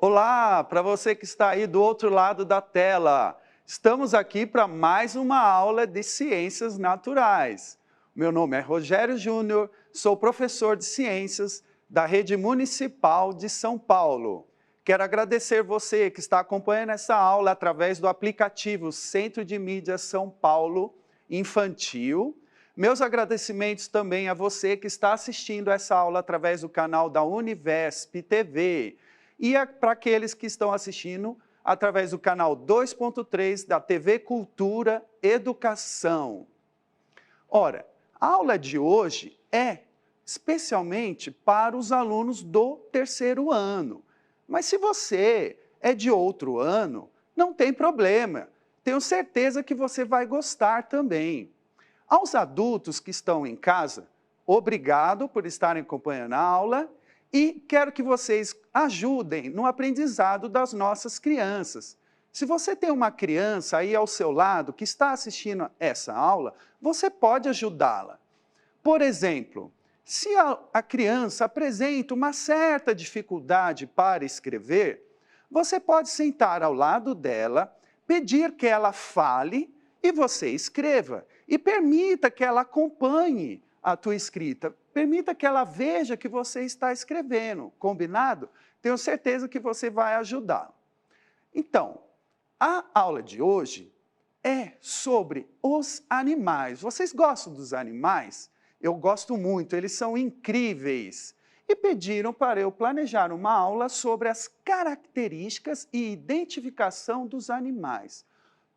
Olá, para você que está aí do outro lado da tela. Estamos aqui para mais uma aula de Ciências Naturais. Meu nome é Rogério Júnior, sou professor de Ciências da Rede Municipal de São Paulo. Quero agradecer você que está acompanhando essa aula através do aplicativo Centro de Mídia São Paulo Infantil. Meus agradecimentos também a você que está assistindo essa aula através do canal da Univesp TV. E para aqueles que estão assistindo através do canal 2.3 da TV Cultura Educação. Ora, a aula de hoje é especialmente para os alunos do terceiro ano. Mas se você é de outro ano, não tem problema. Tenho certeza que você vai gostar também. Aos adultos que estão em casa, obrigado por estarem acompanhando a aula. E quero que vocês ajudem no aprendizado das nossas crianças. Se você tem uma criança aí ao seu lado que está assistindo essa aula, você pode ajudá-la. Por exemplo, se a criança apresenta uma certa dificuldade para escrever, você pode sentar ao lado dela, pedir que ela fale e você escreva. E permita que ela acompanhe a tua escrita. Permita que ela veja que você está escrevendo, combinado? Tenho certeza que você vai ajudá-la. Então, a aula de hoje é sobre os animais. Vocês gostam dos animais? Eu gosto muito, eles são incríveis. E pediram para eu planejar uma aula sobre as características e identificação dos animais.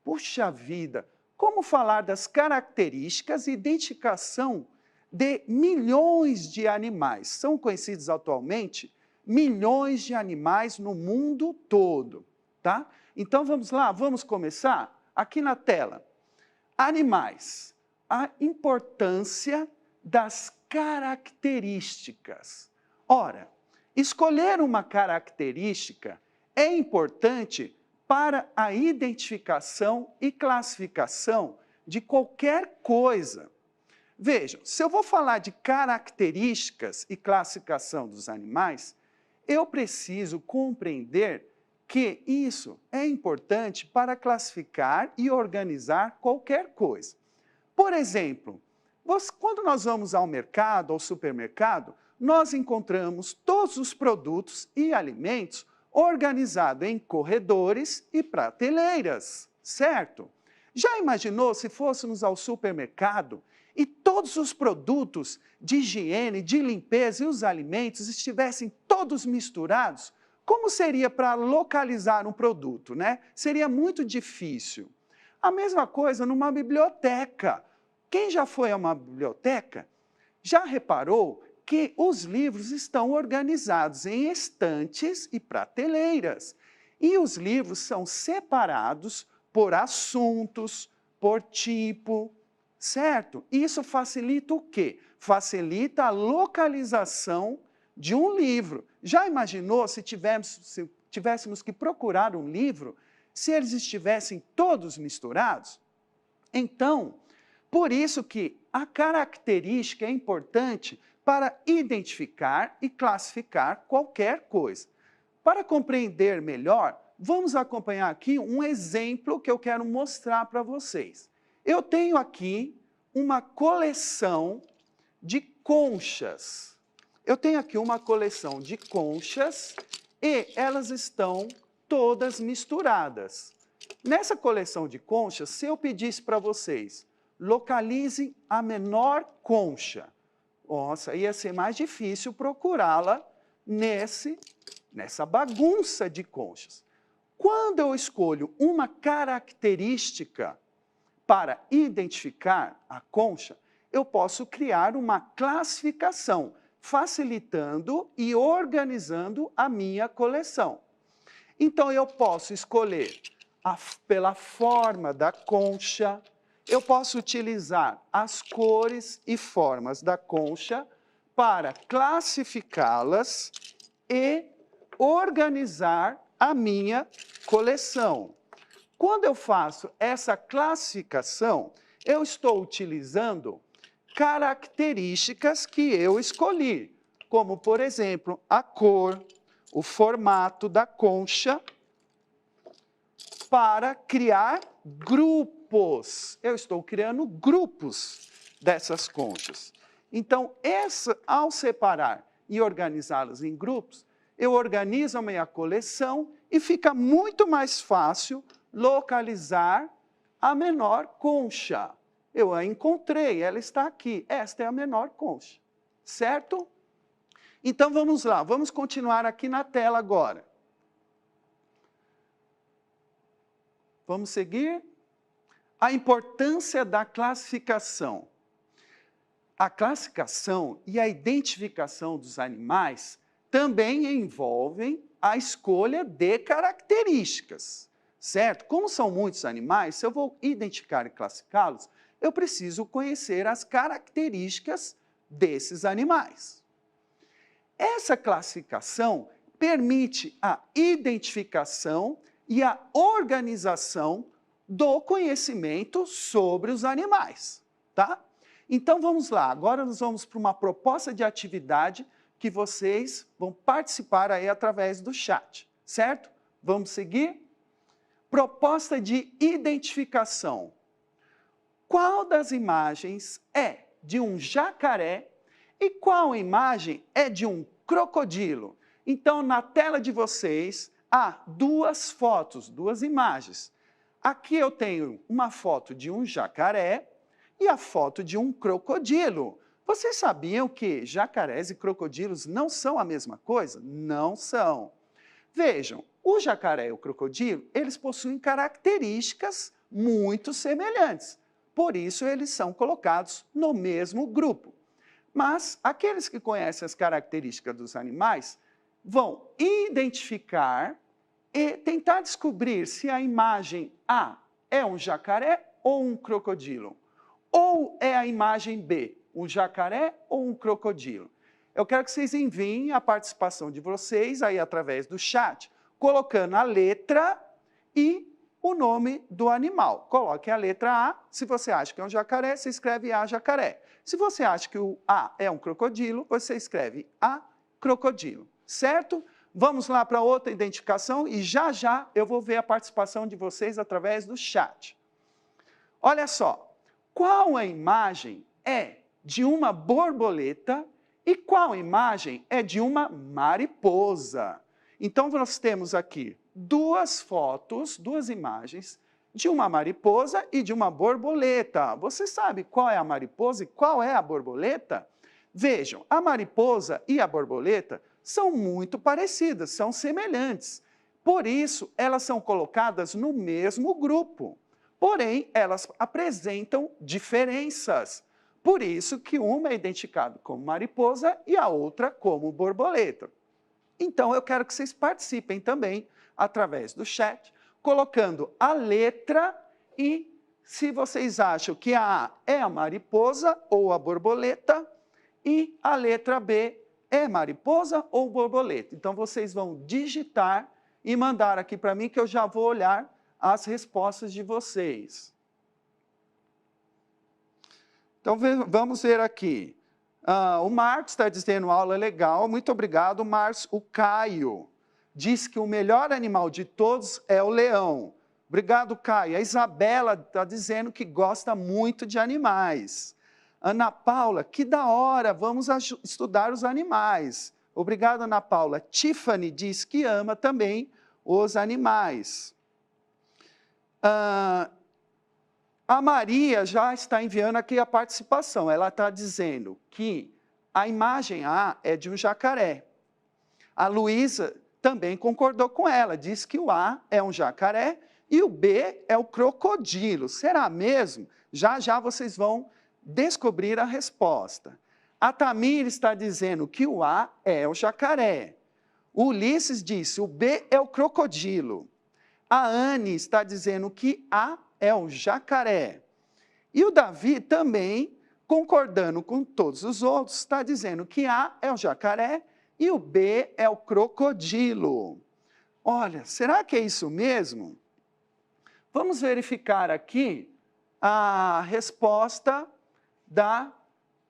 Puxa vida, como falar das características e identificação de milhões de animais? São conhecidos atualmente milhões de animais no mundo todo, tá? Então vamos lá, vamos começar? Aqui na tela. Animais. A importância das características. Ora, escolher uma característica é importante para a identificação e classificação de qualquer coisa. Vejam, se eu vou falar de características e classificação dos animais, eu preciso compreender que isso é importante para classificar e organizar qualquer coisa. Por exemplo, quando nós vamos ao mercado, ao supermercado, nós encontramos todos os produtos e alimentos organizados em corredores e prateleiras, certo? Já imaginou se fôssemos ao supermercado e todos os produtos de higiene, de limpeza e os alimentos estivessem todos misturados? Como seria para localizar um produto, né? Seria muito difícil. A mesma coisa numa biblioteca. Quem já foi a uma biblioteca já reparou que os livros estão organizados em estantes e prateleiras. E os livros são separados por assuntos, por tipo, certo? Isso facilita o quê? Facilita a localização de um livro. Já imaginou se tivéssemos que procurar um livro, se eles estivessem todos misturados? Então, por isso que a característica é importante para identificar e classificar qualquer coisa. Para compreender melhor, vamos acompanhar aqui um exemplo que eu quero mostrar para vocês. Eu tenho aqui uma coleção de conchas. Eu tenho aqui uma coleção de conchas e elas estão todas misturadas. Nessa coleção de conchas, se eu pedisse para vocês, localizem a menor concha, nossa, ia ser mais difícil procurá-la nessa bagunça de conchas. Quando eu escolho uma característica para identificar a concha, eu posso criar uma classificação, facilitando e organizando a minha coleção. Então, eu posso escolher pela forma da concha, eu posso utilizar as cores e formas da concha para classificá-las e organizar a minha coleção. Quando eu faço essa classificação, eu estou utilizando características que eu escolhi, como, por exemplo, a cor, o formato da concha para criar grupos. Eu estou criando grupos dessas conchas. Então, ao separar e organizá-las em grupos, eu organizo a minha coleção e fica muito mais fácil localizar a menor concha. Eu a encontrei, ela está aqui. Esta é a menor concha, certo? Então, vamos lá, vamos continuar aqui na tela agora. Vamos seguir? A importância da classificação. A classificação e a identificação dos animais também envolvem a escolha de características, certo? Como são muitos animais, se eu vou identificar e classificá-los, eu preciso conhecer as características desses animais. Essa classificação permite a identificação e a organização do conhecimento sobre os animais, tá? Então, vamos lá. Agora nós vamos para uma proposta de atividade que vocês vão participar aí através do chat, certo? Vamos seguir? Proposta de identificação. Qual das imagens é de um jacaré e qual imagem é de um crocodilo? Então, na tela de vocês, há duas fotos, duas imagens. Aqui eu tenho uma foto de um jacaré e a foto de um crocodilo. Vocês sabiam que jacarés e crocodilos não são a mesma coisa? Não são. Vejam, o jacaré e o crocodilo, eles possuem características muito semelhantes. Por isso, eles são colocados no mesmo grupo. Mas aqueles que conhecem as características dos animais vão identificar e tentar descobrir se a imagem A é um jacaré ou um crocodilo. Ou é a imagem B, um jacaré ou um crocodilo. Eu quero que vocês enviem a participação de vocês aí através do chat, colocando a letra e o nome do animal. Coloque a letra A, se você acha que é um jacaré, você escreve A, jacaré. Se você acha que o A é um crocodilo, você escreve A, crocodilo, certo? Vamos lá para outra identificação e já eu vou ver a participação de vocês através do chat. Olha só, qual a imagem é de uma borboleta e qual imagem é de uma mariposa? Então, nós temos aqui duas fotos, duas imagens de uma mariposa e de uma borboleta. Você sabe qual é a mariposa e qual é a borboleta? Vejam, a mariposa e a borboleta são muito parecidas, são semelhantes. Por isso, elas são colocadas no mesmo grupo. Porém, elas apresentam diferenças. Por isso que uma é identificada como mariposa e a outra como borboleta. Então, eu quero que vocês participem também, através do chat, colocando a letra e se vocês acham que a A é a mariposa ou a borboleta e a letra B é mariposa ou borboleta. Então, vocês vão digitar e mandar aqui para mim que eu já vou olhar as respostas de vocês. Então, vamos ver aqui. O Marcos está dizendo aula legal. Muito obrigado, Marcos. O Caio diz que o melhor animal de todos é o leão. Obrigado, Caio. A Isabela está dizendo que gosta muito de animais. Ana Paula, que da hora, vamos estudar os animais. Obrigado, Ana Paula. Tiffany diz que ama também os animais. A Maria já está enviando aqui a participação. Ela está dizendo que a imagem A é de um jacaré. A Luísa também concordou com ela, diz que o A é um jacaré e o B é o crocodilo. Será mesmo? Já vocês vão descobrir a resposta. A Tamir está dizendo que o A é o jacaré. O Ulisses disse, o B é o crocodilo. A Anne está dizendo que A é o jacaré. E o Davi também, concordando com todos os outros, está dizendo que A é o jacaré e o B é o crocodilo. Olha, será que é isso mesmo? Vamos verificar aqui a resposta da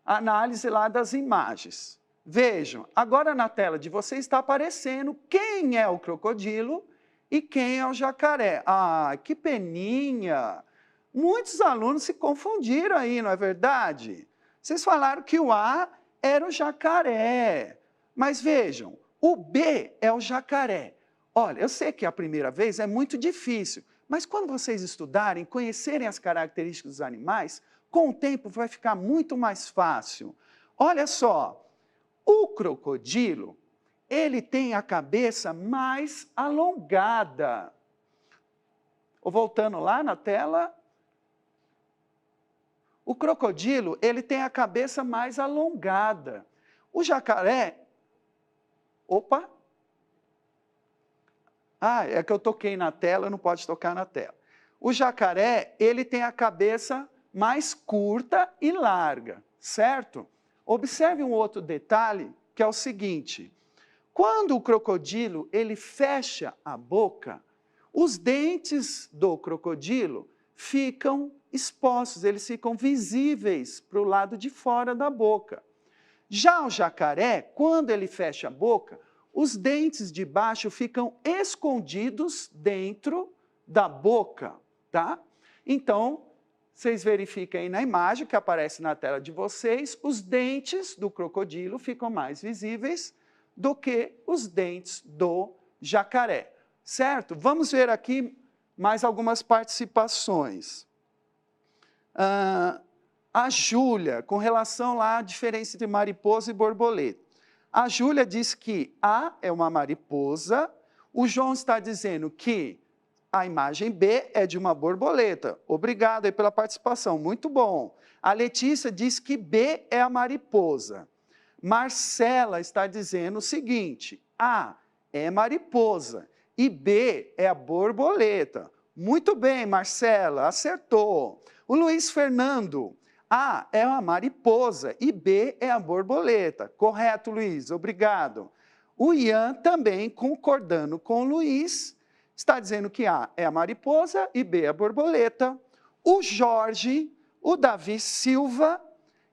análise lá das imagens. Vejam, agora na tela de vocês está aparecendo quem é o crocodilo e quem é o jacaré. Ah, que peninha! Muitos alunos se confundiram aí, não é verdade? Vocês falaram que o A era o jacaré. Mas vejam, o B é o jacaré. Olha, eu sei que a primeira vez é muito difícil, mas quando vocês estudarem, conhecerem as características dos animais, com o tempo vai ficar muito mais fácil. Olha só, o crocodilo, ele tem a cabeça mais alongada. Voltando lá na tela. O crocodilo, ele tem a cabeça mais alongada. O jacaré... Opa! Ah, é que eu toquei na tela, não pode tocar na tela. O jacaré, ele tem a cabeça mais curta e larga, certo? Observe um outro detalhe, que é o seguinte. Quando o crocodilo, ele fecha a boca, os dentes do crocodilo ficam expostos, eles ficam visíveis para o lado de fora da boca. Já o jacaré, quando ele fecha a boca, os dentes de baixo ficam escondidos dentro da boca, tá? Então, vocês verificam aí na imagem que aparece na tela de vocês, os dentes do crocodilo ficam mais visíveis do que os dentes do jacaré, certo? Vamos ver aqui mais algumas participações. A Júlia, com relação lá à diferença entre mariposa e borboleta. A Júlia diz que A é uma mariposa, o João está dizendo que a imagem B é de uma borboleta. Obrigado aí pela participação, muito bom. A Letícia diz que B é a mariposa. Marcela está dizendo o seguinte, A é mariposa e B é a borboleta. Muito bem, Marcela, acertou. O Luiz Fernando, A é a mariposa e B é a borboleta. Correto, Luiz, obrigado. O Ian também, concordando com o Luiz, está dizendo que A é a mariposa e B é a borboleta. O Jorge, o Davi Silva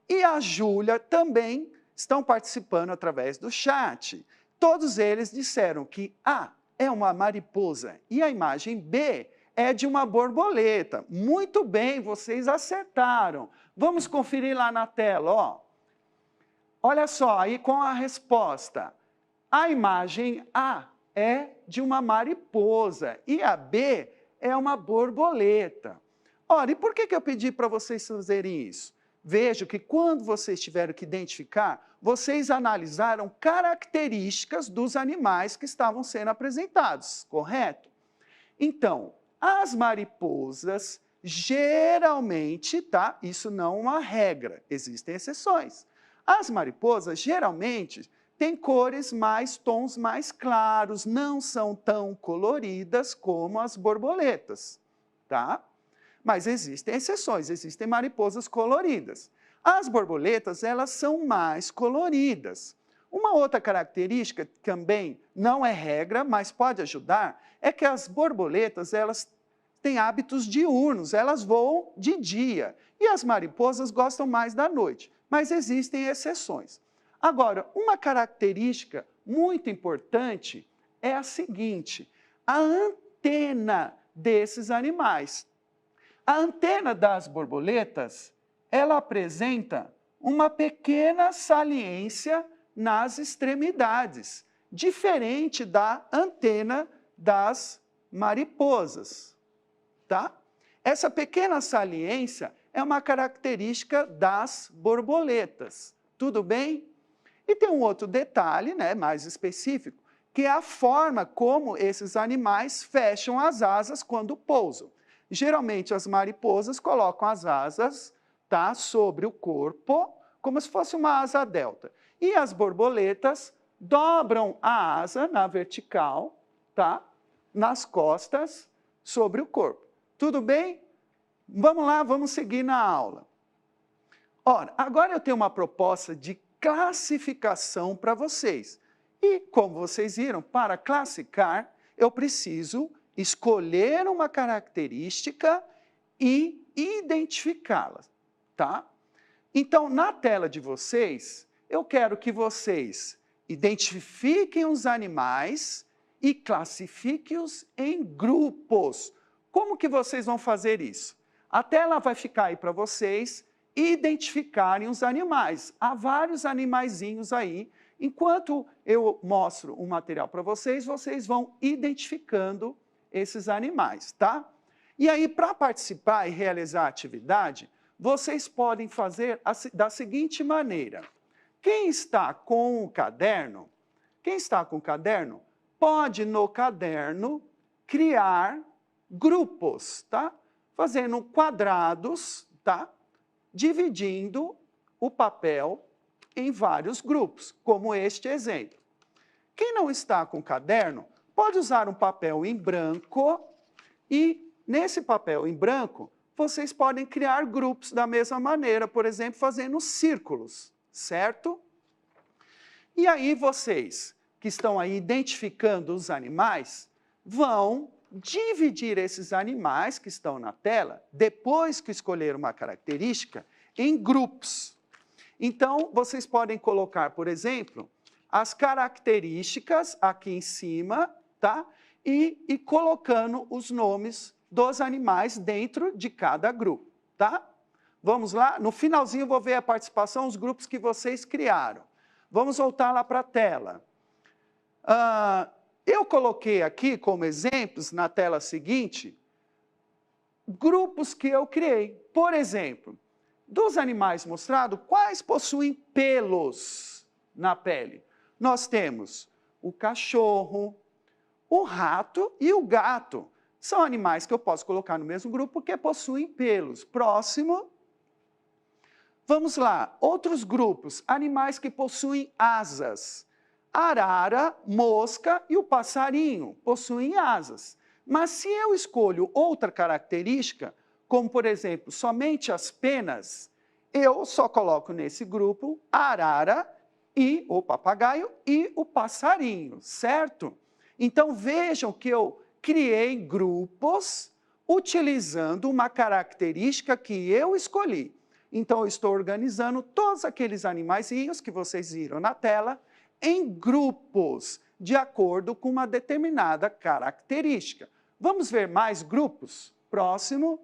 e a Júlia também estão participando através do chat. Todos eles disseram que A é uma mariposa e a imagem B é de uma borboleta. Muito bem, vocês acertaram. Vamos conferir lá na tela, ó. Olha só, aí com a resposta. A imagem A é de uma mariposa e a B é uma borboleta. Ora, e por que eu pedi para vocês fazerem isso? Veja que quando vocês tiveram que identificar, vocês analisaram características dos animais que estavam sendo apresentados, correto? Então, as mariposas, geralmente, tá? Isso não é uma regra, existem exceções. As mariposas, geralmente, têm cores tons mais claros, não são tão coloridas como as borboletas, tá? Mas existem exceções, existem mariposas coloridas. As borboletas, elas são mais coloridas. Uma outra característica, que também não é regra, mas pode ajudar, é que as borboletas, elas têm hábitos diurnos, elas voam de dia. E as mariposas gostam mais da noite, mas existem exceções. Agora, uma característica muito importante é a seguinte, a antena desses animais. A antena das borboletas, ela apresenta uma pequena saliência nas extremidades, diferente da antena das mariposas, tá? Essa pequena saliência é uma característica das borboletas, tudo bem? E tem um outro detalhe, né, mais específico, que é a forma como esses animais fecham as asas quando pousam. Geralmente as mariposas colocam as asas, tá, sobre o corpo, como se fosse uma asa delta. E as borboletas dobram a asa na vertical, tá, nas costas, sobre o corpo. Tudo bem? Vamos lá, vamos seguir na aula. Ora, agora eu tenho uma proposta de classificação para vocês. E, como vocês viram, para classificar, eu preciso escolher uma característica e identificá-la, tá? Então, na tela de vocês, eu quero que vocês identifiquem os animais e classifiquem-os em grupos. Como que vocês vão fazer isso? A tela vai ficar aí para vocês identificarem os animais. Há vários animaizinhos aí. Enquanto eu mostro o material para vocês, vocês vão identificando esses animais, tá? E aí, para participar e realizar a atividade, vocês podem fazer da seguinte maneira. Quem está com o caderno, pode no caderno criar grupos, tá? Fazendo quadrados, tá? Dividindo o papel em vários grupos, como este exemplo. Quem não está com caderno, pode usar um papel em branco e, nesse papel em branco, vocês podem criar grupos da mesma maneira, por exemplo, fazendo círculos, certo? E aí vocês, que estão aí identificando os animais, vão dividir esses animais que estão na tela, depois que escolher uma característica, em grupos. Então, vocês podem colocar, por exemplo, as características aqui em cima, tá? E colocando os nomes dos animais dentro de cada grupo, tá? Vamos lá? No finalzinho eu vou ver a participação, os grupos que vocês criaram. Vamos voltar lá para a tela. Eu coloquei aqui como exemplos, na tela seguinte, grupos que eu criei. Por exemplo, dos animais mostrados, quais possuem pelos na pele? Nós temos o cachorro, o rato e o gato. São animais que eu posso colocar no mesmo grupo porque possuem pelos. Próximo. Vamos lá, outros grupos, animais que possuem asas. Arara, mosca e o passarinho possuem asas. Mas se eu escolho outra característica, como por exemplo, somente as penas, eu só coloco nesse grupo a arara e o papagaio e o passarinho, certo? Então vejam que eu criei grupos utilizando uma característica que eu escolhi. Então eu estou organizando todos aqueles animaizinhos que vocês viram na tela em grupos, de acordo com uma determinada característica. Vamos ver mais grupos? Próximo.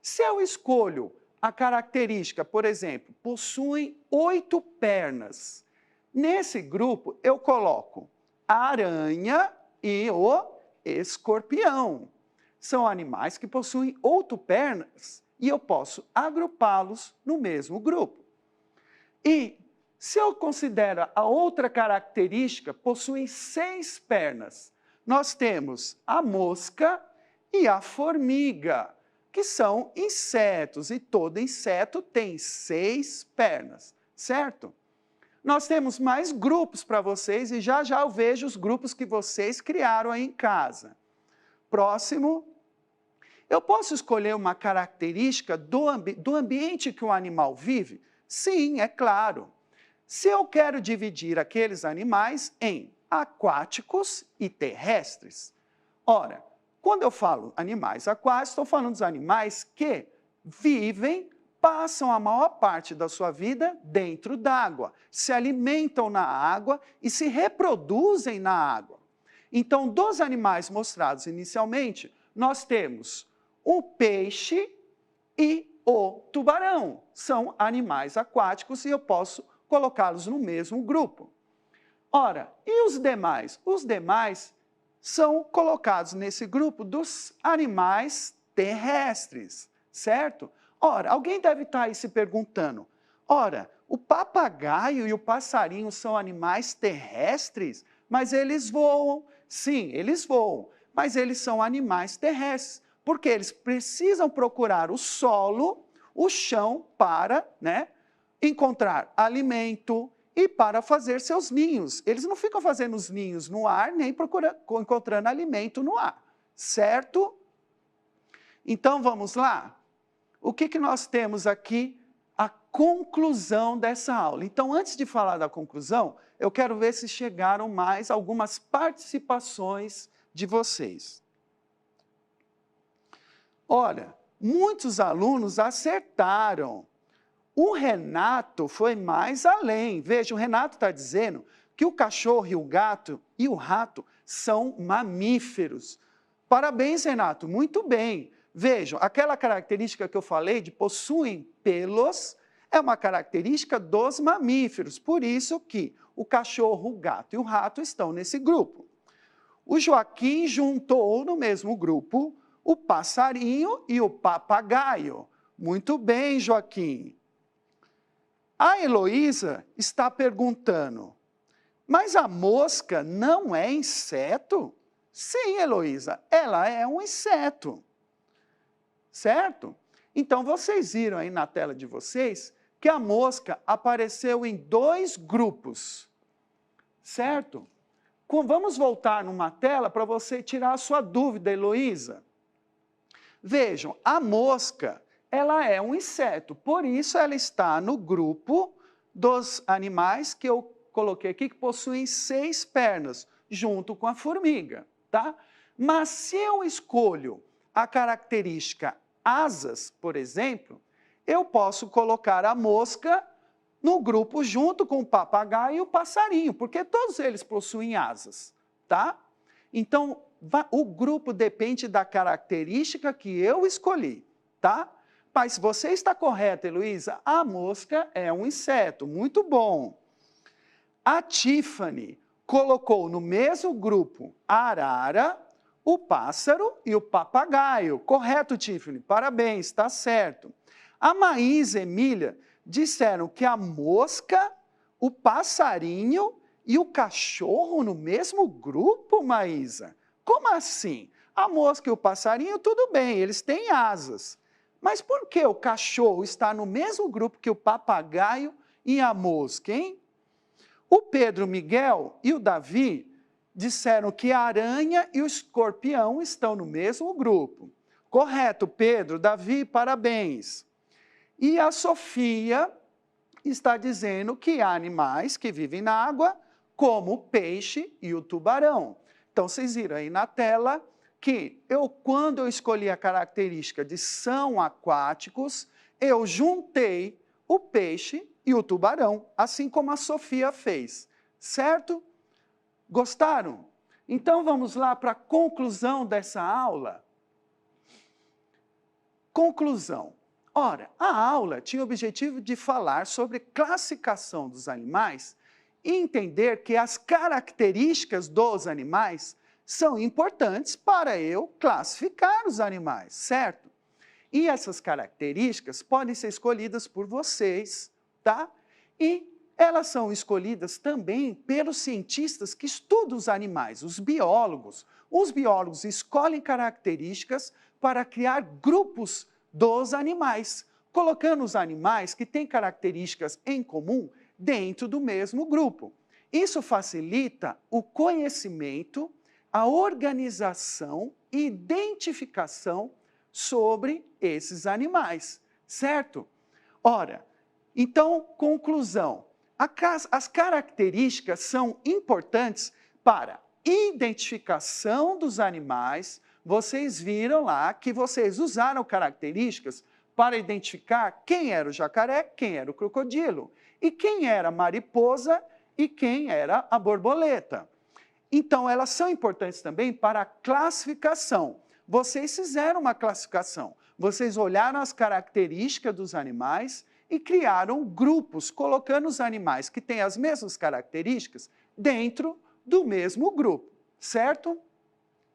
Se eu escolho a característica, por exemplo, possuem 8 pernas. Nesse grupo, eu coloco a aranha e o escorpião. São animais que possuem 8 pernas e eu posso agrupá-los no mesmo grupo. E se eu considero a outra característica, possuem 6 pernas. Nós temos a mosca e a formiga, que são insetos, e todo inseto tem 6 pernas, certo? Nós temos mais grupos para vocês, e já já eu vejo os grupos que vocês criaram aí em casa. Próximo. Eu posso escolher uma característica do ambiente que o animal vive? Sim, é claro. Se eu quero dividir aqueles animais em aquáticos e terrestres, ora, quando eu falo animais aquáticos, estou falando dos animais que vivem, passam a maior parte da sua vida dentro d'água, se alimentam na água e se reproduzem na água. Então, dos animais mostrados inicialmente, nós temos o peixe e o tubarão. São animais aquáticos e eu posso colocá-los no mesmo grupo. Ora, e os demais? Os demais são colocados nesse grupo dos animais terrestres, certo? Ora, alguém deve estar aí se perguntando, ora, o papagaio e o passarinho são animais terrestres, mas eles voam. Sim, eles voam, mas eles são animais terrestres, porque eles precisam procurar o solo, o chão, para, encontrar alimento e para fazer seus ninhos. Eles não ficam fazendo os ninhos no ar, nem encontrando alimento no ar, certo? Então, vamos lá? O que nós temos aqui? A conclusão dessa aula. Então, antes de falar da conclusão, eu quero ver se chegaram mais algumas participações de vocês. Olha, muitos alunos acertaram. O Renato foi mais além. Veja, o Renato está dizendo que o cachorro e o gato e o rato são mamíferos. Parabéns, Renato, muito bem. Vejam, aquela característica que eu falei de possuem pelos é uma característica dos mamíferos. Por isso que o cachorro, o gato e o rato estão nesse grupo. O Joaquim juntou no mesmo grupo o passarinho e o papagaio. Muito bem, Joaquim. A Heloísa está perguntando, mas a mosca não é inseto? Sim, Heloísa, ela é um inseto. Certo? Então, vocês viram aí na tela de vocês que a mosca apareceu em 2 grupos. Certo? Vamos voltar numa tela para você tirar a sua dúvida, Heloísa. Vejam, a mosca, ela é um inseto, por isso ela está no grupo dos animais que eu coloquei aqui, que possuem 6 pernas, junto com a formiga, tá? Mas se eu escolho a característica asas, por exemplo, eu posso colocar a mosca no grupo junto com o papagaio e o passarinho, porque todos eles possuem asas, tá? Então, o grupo depende da característica que eu escolhi, tá? Mas você está correta, Heloísa, a mosca é um inseto, muito bom. A Tiffany colocou no mesmo grupo a arara, o pássaro e o papagaio. Correto, Tiffany, parabéns, está certo. A Maísa e a Emília disseram que a mosca, o passarinho e o cachorro no mesmo grupo, Maísa? Como assim? A mosca e o passarinho, tudo bem, eles têm asas. Mas por que o cachorro está no mesmo grupo que o papagaio e a mosca, hein? O Pedro Miguel e o Davi disseram que a aranha e o escorpião estão no mesmo grupo. Correto, Pedro, Davi, parabéns. E a Sofia está dizendo que há animais que vivem na água, como o peixe e o tubarão. Então, vocês viram aí na tela que quando eu escolhi a característica de são aquáticos, eu juntei o peixe e o tubarão, assim como a Sofia fez, certo? Gostaram? Então vamos lá para a conclusão dessa aula. Conclusão. Ora, a aula tinha o objetivo de falar sobre classificação dos animais e entender que as características dos animais são importantes para eu classificar os animais, certo? E essas características podem ser escolhidas por vocês, tá? E elas são escolhidas também pelos cientistas que estudam os animais, os biólogos. Os biólogos escolhem características para criar grupos dos animais, colocando os animais que têm características em comum dentro do mesmo grupo. Isso facilita o conhecimento, a organização e identificação sobre esses animais, certo? Ora, então, conclusão. As características são importantes para identificação dos animais. Vocês viram lá que vocês usaram características para identificar quem era o jacaré, quem era o crocodilo, e quem era a mariposa e quem era a borboleta. Então, elas são importantes também para a classificação. Vocês fizeram uma classificação, vocês olharam as características dos animais e criaram grupos, colocando os animais que têm as mesmas características dentro do mesmo grupo, certo?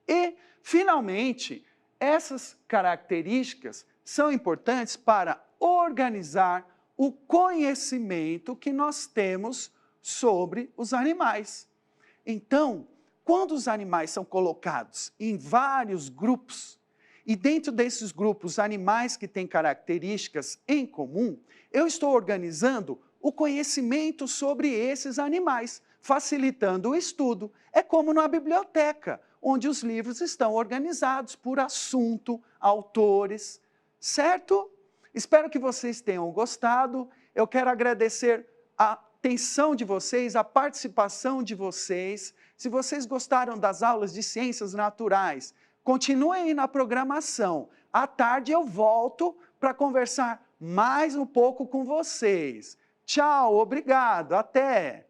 E, finalmente, essas características são importantes para organizar o conhecimento que nós temos sobre os animais. Então, quando os animais são colocados em vários grupos, e dentro desses grupos, animais que têm características em comum, eu estou organizando o conhecimento sobre esses animais, facilitando o estudo. É como na biblioteca, onde os livros estão organizados por assunto, autores, certo? Espero que vocês tenham gostado. Eu quero agradecer a atenção de vocês, a participação de vocês. Se vocês gostaram das aulas de ciências naturais, continuem aí na programação. À tarde eu volto para conversar mais um pouco com vocês. Tchau, obrigado, até!